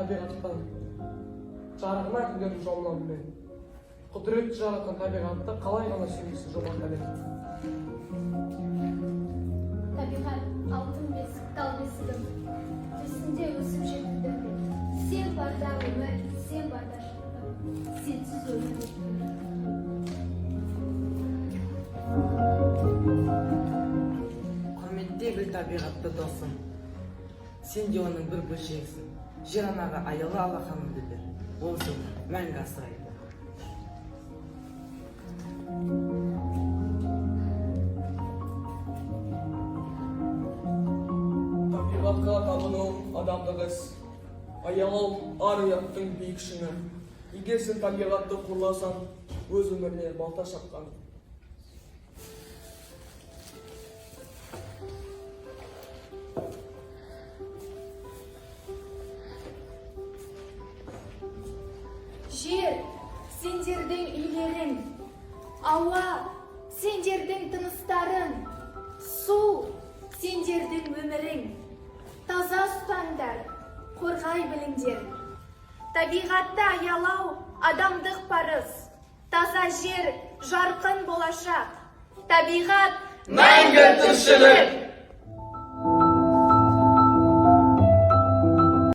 табиғаттан, жарығына күндердің жауынуымен, құдіретті жаратқан табиғатты қалай ғана сүймейсіз жомарт әлем. Табиғат алтын бесік, тал бесігім, төсінде өсіп жетілдім. Сен барда өмір, сен барда шындық, сенсіз өмір өтпейді. Құрметтегі табиғатты досым, сен де оның бір бөлшегісің. Жер анаға аялы алақаныңды бер, ол сені мәңгі асырайды. Табиғатқа табыну адамдық іс, аялау ар ұяттың биік шыңы. Егер сен табиғатты қорласаң, өз өміріне балта шапқан. Жер, сендердің үйлерің, ауа, сендердің тыныстарың, су, сендердің өмірің. Таза ұстаңдар, қорғай біліңдер. Табиғатты аялау адамдық парыз. Таза жер, жарқын болашақ. Табиғат Мәңгі тіршілік!